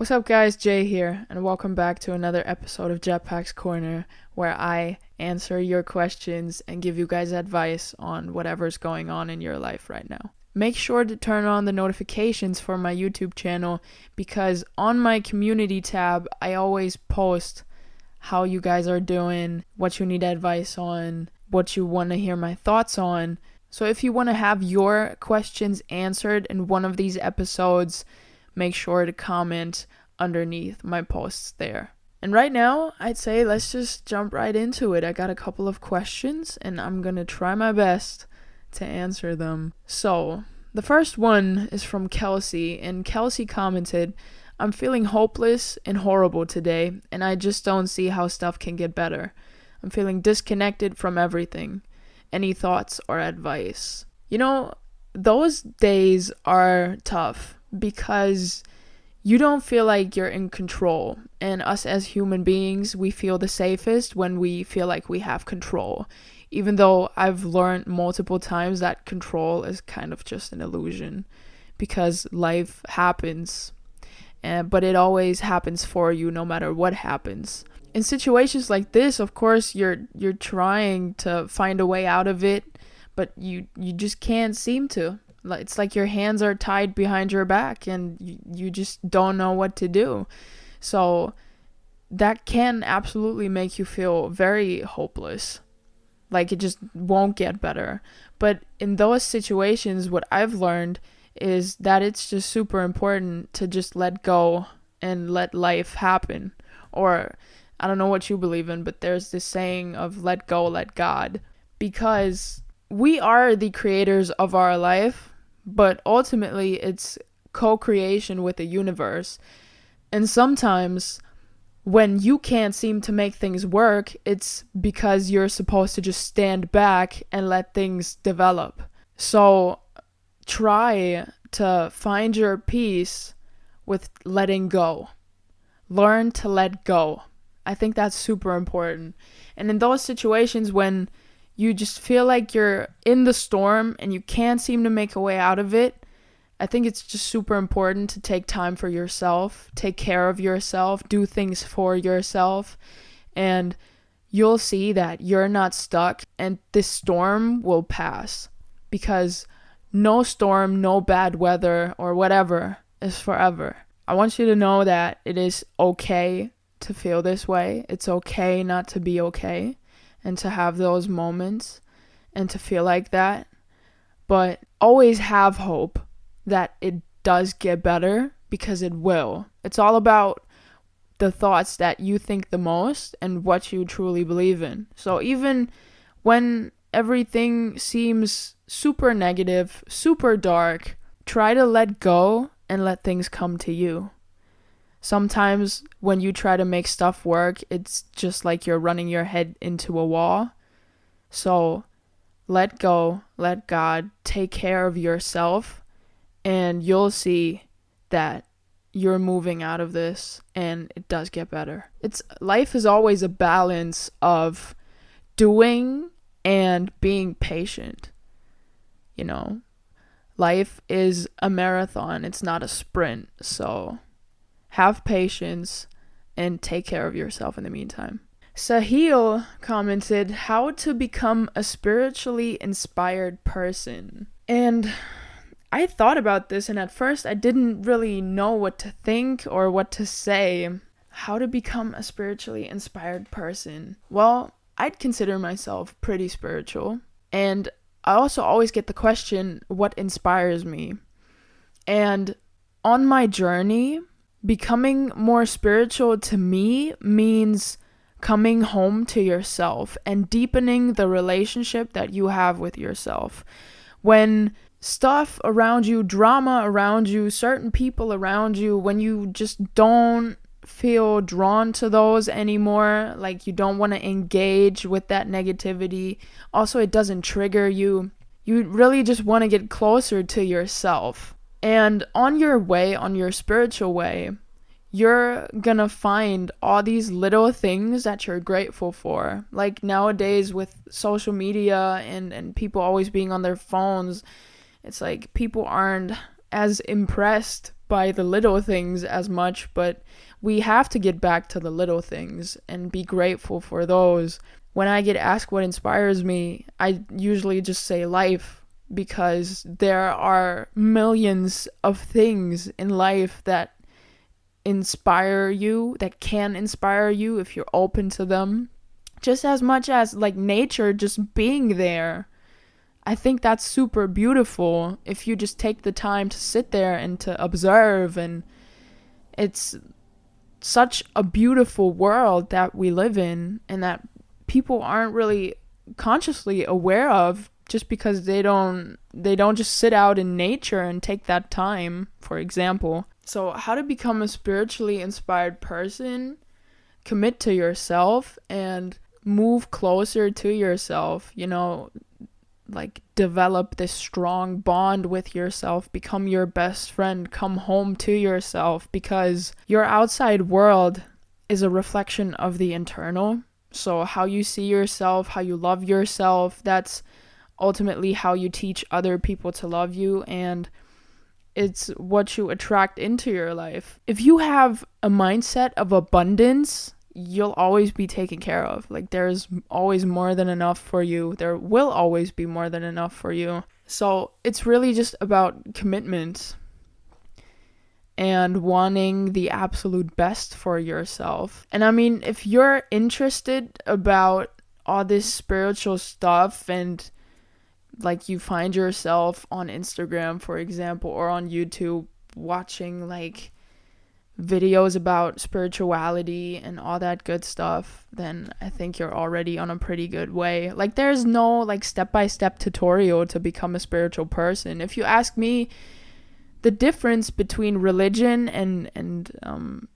What's up, guys? Jay here, and welcome back to another episode of Jetpack's Corner, where I answer your questions and give you guys advice on whatever's going on in your life right now. Make sure to turn on the notifications for my YouTube channel because on my community tab, I always post how you guys are doing, what you need advice on, what you want to hear my thoughts on. So if you want to have your questions answered in one of these episodes, make sure to comment underneath my posts there. And right now, I'd say let's just jump right into it. I got a couple of questions and I'm going to try my best to answer them. So, the first one is from Kelsey, and Kelsey commented, "I'm feeling hopeless and horrible today, and I just don't see how stuff can get better. I'm feeling disconnected from everything. Any thoughts or advice?" You know, those days are tough because you don't feel like you're in control. And us as human beings, we feel the safest when we feel like we have control. Even though I've learned multiple times that control is kind of just an illusion because life happens. But it always happens for you no matter what happens. In situations like this, of course, you're trying to find a way out of it, but you just can't seem to. It's like your hands are tied behind your back and you just don't know what to do. So that can absolutely make you feel very hopeless. Like it just won't get better. But in those situations, what I've learned is that it's just super important to just let go and let life happen. Or I don't know what you believe in, but there's this saying of let go, let God. Because we are the creators of our life. But ultimately, it's co-creation with the universe. And sometimes, when you can't seem to make things work, it's because you're supposed to just stand back and let things develop. So, try to find your peace with letting go. Learn to let go. I think that's super important. And in those situations when you just feel like you're in the storm and you can't seem to make a way out of it, I think it's just super important to take time for yourself, take care of yourself, do things for yourself, and you'll see that you're not stuck and this storm will pass because no storm, no bad weather or whatever is forever. I want you to know that it is okay to feel this way. It's okay not to be okay. And to have those moments and to feel like that. But always have hope that it does get better because it will. It's all about the thoughts that you think the most and what you truly believe in. So even when everything seems super negative, super dark, try to let go and let things come to you. Sometimes when you try to make stuff work, it's just like you're running your head into a wall. So let go, let God, take care of yourself, and you'll see that you're moving out of this and it does get better. Life is always a balance of doing and being patient. You know, life is a marathon, it's not a sprint, so have patience and take care of yourself in the meantime. Sahil commented, "How to become a spiritually inspired person?" And I thought about this, and at first I didn't really know what to think or what to say. How to become a spiritually inspired person? Well, I'd consider myself pretty spiritual. And I also always get the question, what inspires me? And on my journey, becoming more spiritual to me means coming home to yourself and deepening the relationship that you have with yourself. When stuff around you, drama around you, certain people around you, when you just don't feel drawn to those anymore, like you don't want to engage with that negativity, also it doesn't trigger you, you really just want to get closer to yourself. And on your way, on your spiritual way, you're gonna find all these little things that you're grateful for. Like nowadays with social media and people always being on their phones, it's like people aren't as impressed by the little things as much, but we have to get back to the little things and be grateful for those. When I get asked what inspires me, I usually just say life, because there are millions of things in life that inspire you, that can inspire you if you're open to them. Just as much as like nature just being there. I think that's super beautiful if you just take the time to sit there and to observe. And it's such a beautiful world that we live in, and that people aren't really consciously aware of, just because they don't just sit out in nature and take that time, for example. So how to become a spiritually inspired person? Commit to yourself and move closer to yourself, like develop this strong bond with yourself, become your best friend, come home to yourself, because your outside world is a reflection of the internal. So how you see yourself, how you love yourself, that's ultimately how you teach other people to love you, and it's what you attract into your life. If you have a mindset of abundance, you'll always be taken care of. Like, there's always more than enough for you. There will always be more than enough for you. So it's really just about commitment and wanting the absolute best for yourself. And I mean, if you're interested about all this spiritual stuff, and like you find yourself on Instagram, for example, or on YouTube watching like videos about spirituality and all that good stuff, then I think you're already on a pretty good way. Like, there's no like step-by-step tutorial to become a spiritual person. If you ask me, the difference between religion and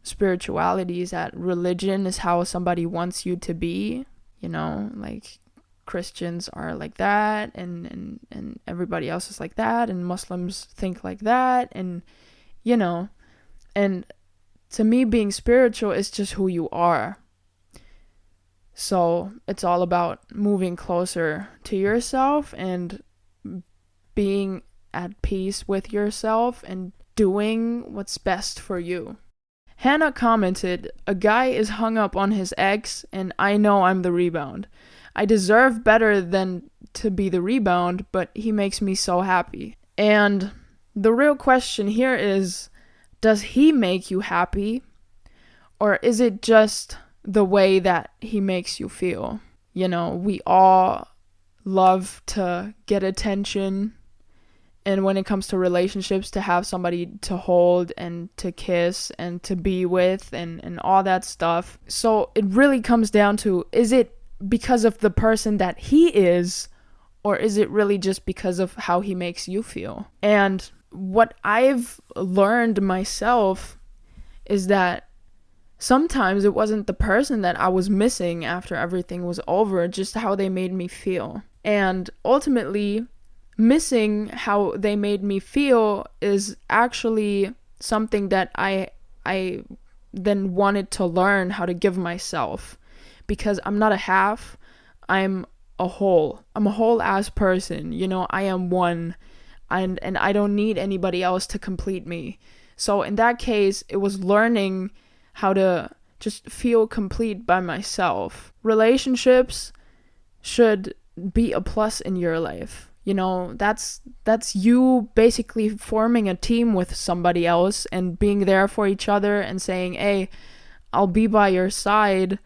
spirituality is that religion is how somebody wants you to be, like Christians are like that, and everybody else is like that, and Muslims think like that, and and to me, being spiritual is just who you are. So it's all about moving closer to yourself and being at peace with yourself and doing what's best for you. Hannah commented, "A guy is hung up on his ex, and I know I'm the rebound. I deserve better than to be the rebound, but he makes me so happy." And the real question here is, does he make you happy? Or is it just the way that he makes you feel? We all love to get attention. And when it comes to relationships, to have somebody to hold and to kiss and to be with and all that stuff. So it really comes down to, is it because of the person that he is, or is it really just because of how he makes you feel? And what I've learned myself is that sometimes it wasn't the person that I was missing after everything was over, just how they made me feel. And ultimately, missing how they made me feel is actually something that I then wanted to learn how to give myself, because I'm not a half, I'm a whole. I'm a whole ass person, I am one, and I don't need anybody else to complete me. So in that case, it was learning how to just feel complete by myself. Relationships should be a plus in your life. That's you basically forming a team with somebody else and being there for each other and saying, "Hey, I'll be by your side.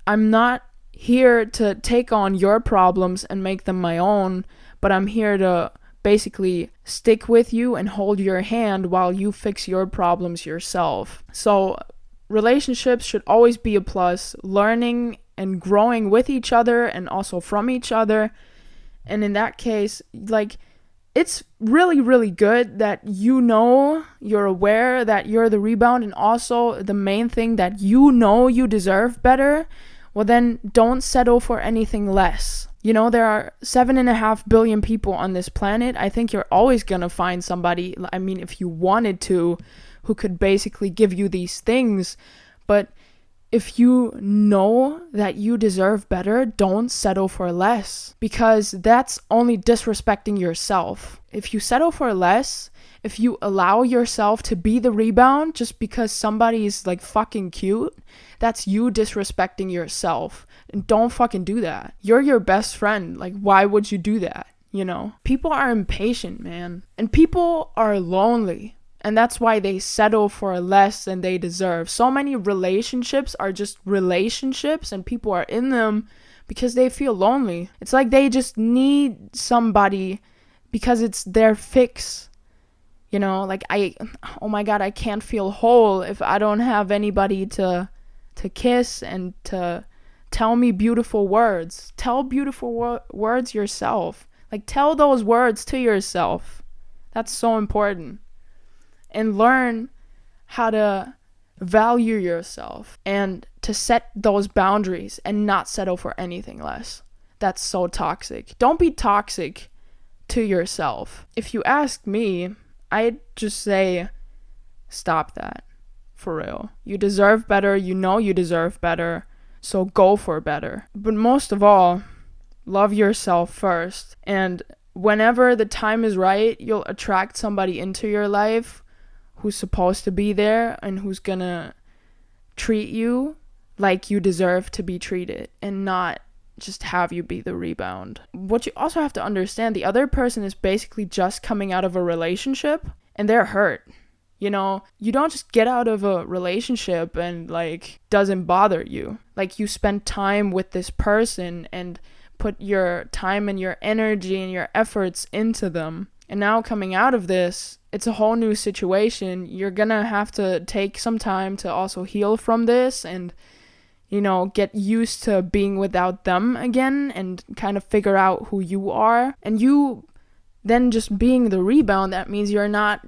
I'm not here to take on your problems and make them my own, but I'm here to basically stick with you and hold your hand while you fix your problems yourself." So relationships should always be a plus, learning and growing with each other and also from each other. And in that case, like, it's really, really good that you're aware that you're the rebound, and also the main thing that you deserve better. Well, then don't settle for anything less. There are 7.5 billion people on this planet. I think you're always gonna find somebody, I mean, if you wanted to, who could basically give you these things. But if you know that you deserve better, don't settle for less, because that's only disrespecting yourself. If you settle for less If you allow yourself to be the rebound just because somebody's like fucking cute, that's you disrespecting yourself. And don't fucking do that. You're your best friend. Like, why would you do that? You know, people are impatient, man. And people are lonely. And that's why they settle for less than they deserve. So many relationships are just relationships, and people are in them because they feel lonely. It's like they just need somebody because it's their fix. You know, like oh my God, I can't feel whole if I don't have anybody to kiss and to tell me beautiful words. Tell beautiful words yourself. Like, tell those words to yourself. That's so important. And learn how to value yourself and to set those boundaries and not settle for anything less. That's so toxic. Don't be toxic to yourself. If you ask me, I'd just say, stop that. For real. You deserve better. You know you deserve better. So go for better. But most of all, love yourself first. And whenever the time is right, you'll attract somebody into your life who's supposed to be there and who's gonna treat you like you deserve to be treated and not just have you be the rebound. What you also have to understand, the other person is basically just coming out of a relationship and they're hurt. You know, you don't just get out of a relationship and like doesn't bother you. Like, you spend time with this person and put your time and your energy and your efforts into them. And now coming out of this, it's a whole new situation. You're gonna have to take some time to also heal from this and, you know, get used to being without them again and kind of figure out who you are. And you then just being the rebound, that means you're not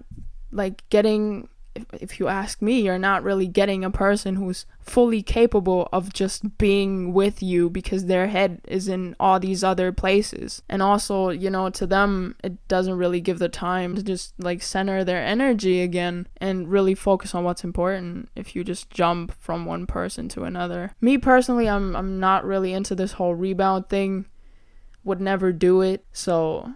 like getting, if you ask me, you're not really getting a person who's fully capable of just being with you because their head is in all these other places. And also, you know, to them, it doesn't really give the time to just like center their energy again and really focus on what's important if you just jump from one person to another. Me personally, I'm not really into this whole rebound thing. Would never do it. So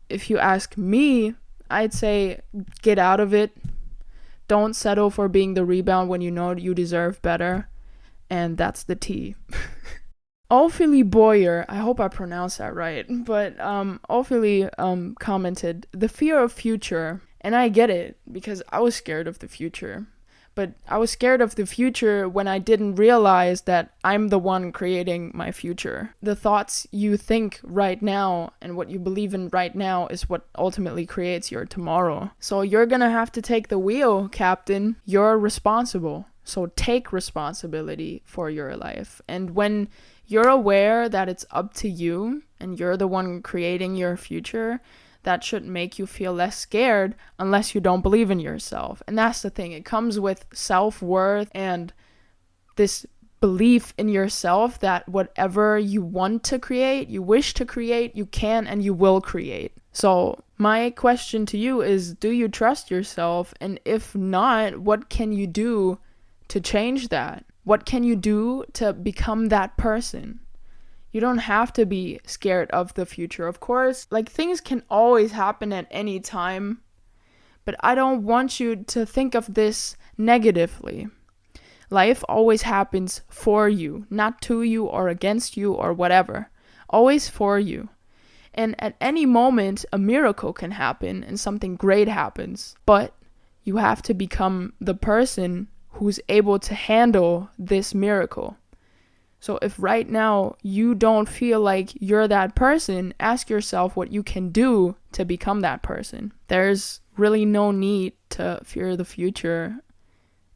if you ask me, I'd say get out of it. Don't settle for being the rebound when you know you deserve better. And that's the T. Ophelie Boyer, I hope I pronounced that right, but Ophelie commented, the fear of future. And I get it, because I was scared of the future. But I was scared of the future when I didn't realize that I'm the one creating my future. The thoughts you think right now and what you believe in right now is what ultimately creates your tomorrow. So you're gonna have to take the wheel, Captain. You're responsible. So take responsibility for your life. And when you're aware that it's up to you and you're the one creating your future, that should make you feel less scared unless you don't believe in yourself. And that's the thing. It comes with self-worth and this belief in yourself that whatever you want to create, you wish to create, you can and you will create. So my question to you is, do you trust yourself? And if not, what can you do to change that? What can you do to become that person? You don't have to be scared of the future. Of course, like, things can always happen at any time, but I don't want you to think of this negatively. Life always happens for you, not to you or against you or whatever. Always for you. And at any moment, a miracle can happen and something great happens. But you have to become the person who's able to handle this miracle. So if right now you don't feel like you're that person, ask yourself what you can do to become that person. There's really no need to fear the future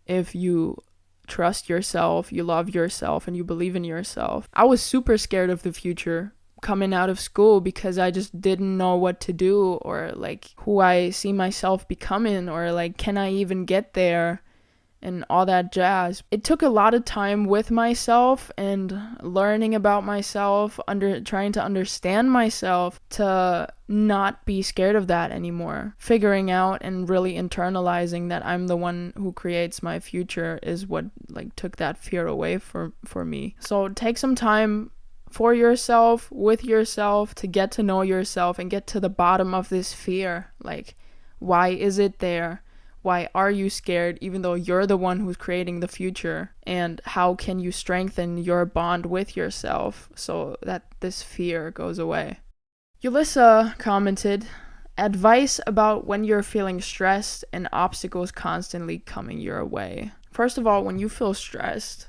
if you trust yourself, you love yourself, and you believe in yourself. I was super scared of the future coming out of school because I just didn't know what to do or like who I see myself becoming or like can I even get there? And all that jazz. It took a lot of time with myself and learning about myself, trying to understand myself to not be scared of that anymore. Figuring out and really internalizing that I'm the one who creates my future is what like took that fear away for me. So take some time for yourself, with yourself, to get to know yourself and get to the bottom of this fear. Like, Why is it there? Why are you scared even though you're the one who's creating the future? And how can you strengthen your bond with yourself so that this fear goes away? Yulissa commented, advice about when you're feeling stressed and obstacles constantly coming your way. First of all, when you feel stressed,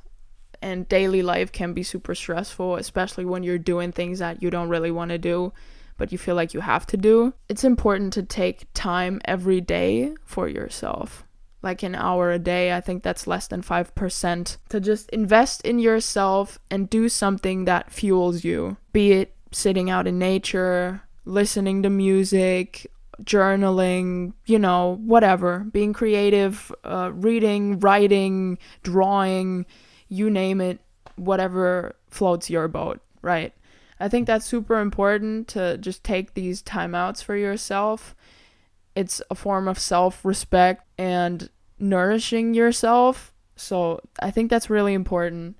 and daily life can be super stressful, especially when you're doing things that you don't really want to do, but you feel like you have to do, it's important to take time every day for yourself. Like an hour a day, I think that's less than 5%, to just invest in yourself and do something that fuels you. Be it sitting out in nature, listening to music, journaling, whatever. Being creative, reading, writing, drawing, you name it, whatever floats your boat, right? I think that's super important to just take these timeouts for yourself. It's a form of self-respect and nourishing yourself. So I think that's really important.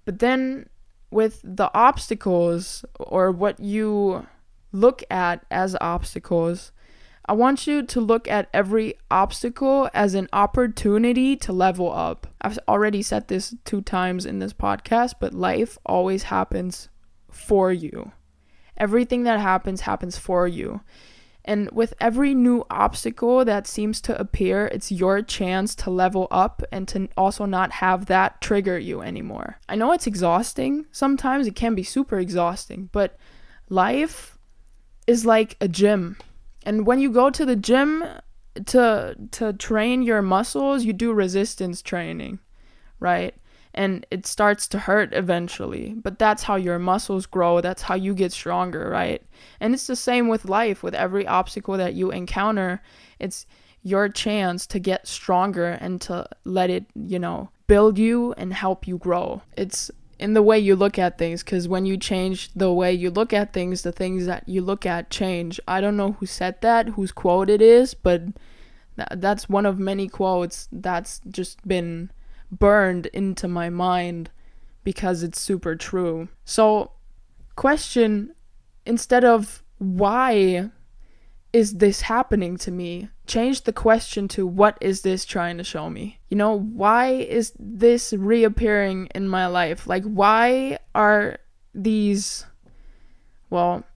But then with the obstacles, or what you look at as obstacles, I want you to look at every obstacle as an opportunity to level up. I've already said this 2 times in this podcast, but life always happens for you. Everything that happens for you. And with every new obstacle that seems to appear, it's your chance to level up and to also not have that trigger you anymore. I know it's exhausting. Sometimes it can be super exhausting, but life is like a gym. And when you go to the gym to train your muscles, you do resistance training, right? And it starts to hurt eventually, but that's how your muscles grow. That's how you get stronger, right? And it's the same with life. With every obstacle that you encounter, it's your chance to get stronger and to let it, build you and help you grow. It's in the way you look at things, because when you change the way you look at things, the things that you look at change. I don't know who said that, whose quote it is, but that's one of many quotes that's just been burned into my mind because it's super true. So, question, instead of why is this happening to me, change the question to what is this trying to show me? Why is this reappearing in my life? Like, why are these,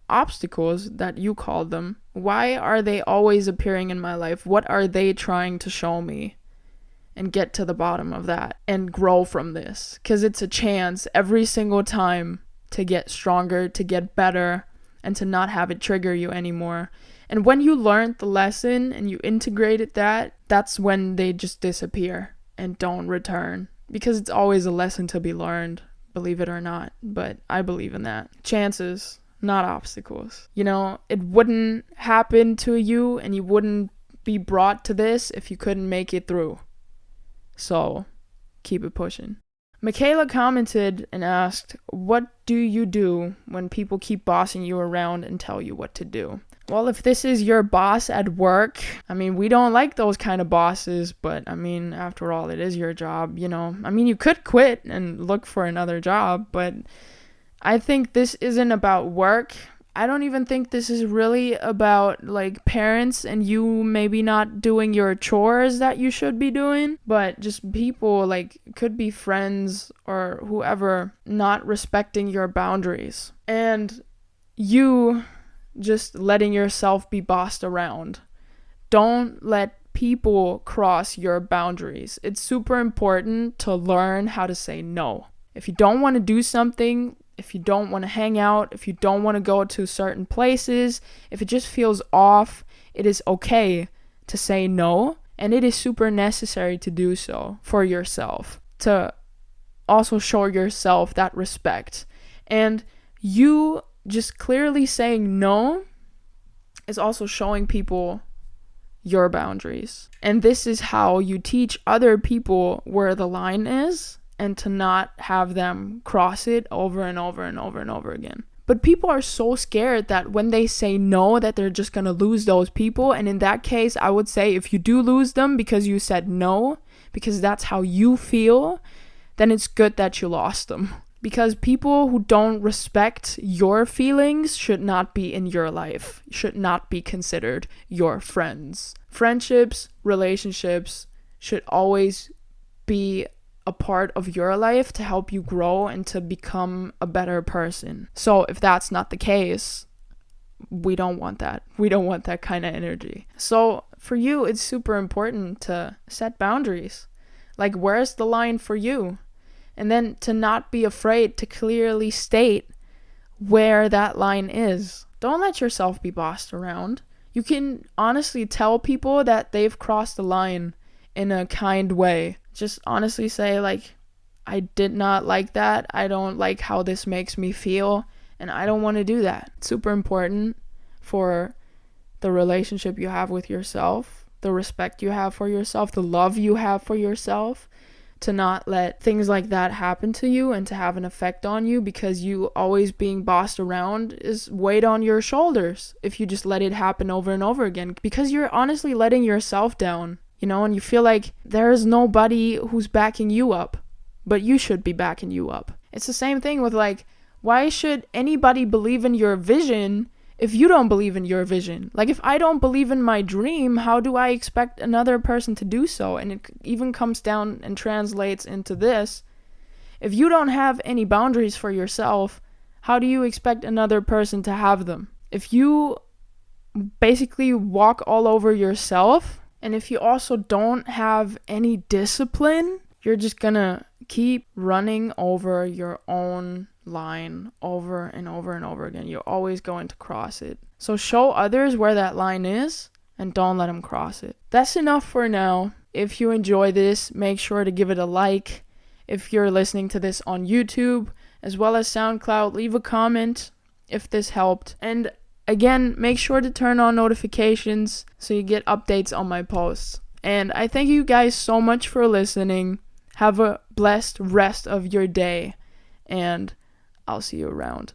obstacles that you call them, why are they always appearing in my life? What are they trying to show me? And get to the bottom of that and grow from this, because it's a chance every single time to get stronger, to get better, and to not have it trigger you anymore. And when you learned the lesson and you integrated that's when they just disappear and don't return, because it's always a lesson to be learned, believe it or not. But I believe in that. Chances, not obstacles. It wouldn't happen to you and you wouldn't be brought to this if you couldn't make it through. So, keep it pushing. Michaela commented and asked, what do you do when people keep bossing you around and tell you what to do? Well, if this is your boss at work, we don't like those kind of bosses, but after all, it is your job, you could quit and look for another job, but I think this isn't about work. I don't even think this is really about parents and you maybe not doing your chores that you should be doing, but just people could be friends or whoever not respecting your boundaries and you just letting yourself be bossed around. Don't let people cross your boundaries. It's super important to learn how to say no. If you don't want to do something, if you don't want to hang out, if you don't want to go to certain places, if it just feels off, it is okay to say no. And it is super necessary to do so for yourself, to also show yourself that respect. And you just clearly saying no is also showing people your boundaries. And this is how you teach other people where the line is, and to not have them cross it over and over and over and over again. But people are so scared that when they say no, that they're just going to lose those people. And in that case, I would say if you do lose them because you said no, because that's how you feel, then it's good that you lost them. Because people who don't respect your feelings should not be in your life, should not be considered your friends. Friendships, relationships should always be a part of your life to help you grow and to become a better person. So if that's not the case, we don't want that. We don't want that kind of energy. So for you, it's super important to set boundaries. Like, where's the line for you? And then to not be afraid to clearly state where that line is. Don't let yourself be bossed around. You can honestly tell people that they've crossed the line in a kind way. Just honestly say, like, I did not like that. I don't like how this makes me feel, and I don't want to do that. It's super important for the relationship you have with yourself, the respect you have for yourself, the love you have for yourself, to not let things like that happen to you and to have an effect on you, because you always being bossed around is weight on your shoulders if you just let it happen over and over again, because you're honestly letting yourself down, and you feel like there's nobody who's backing you up, but you should be backing you up. It's the same thing with, like, why should anybody believe in your vision if you don't believe in your vision? Like, if I don't believe in my dream, how do I expect another person to do so? And it even comes down and translates into this. If you don't have any boundaries for yourself, how do you expect another person to have them? If you basically walk all over yourself, and if you also don't have any discipline, you're just gonna keep running over your own line over and over and over again. You're always going to cross it. So show others where that line is and don't let them cross it. That's enough for now. If you enjoy this, make sure to give it a like. If you're listening to this on YouTube as well as SoundCloud, leave a comment if this helped. And again, make sure to turn on notifications so you get updates on my posts. And I thank you guys so much for listening. Have a blessed rest of your day, and I'll see you around.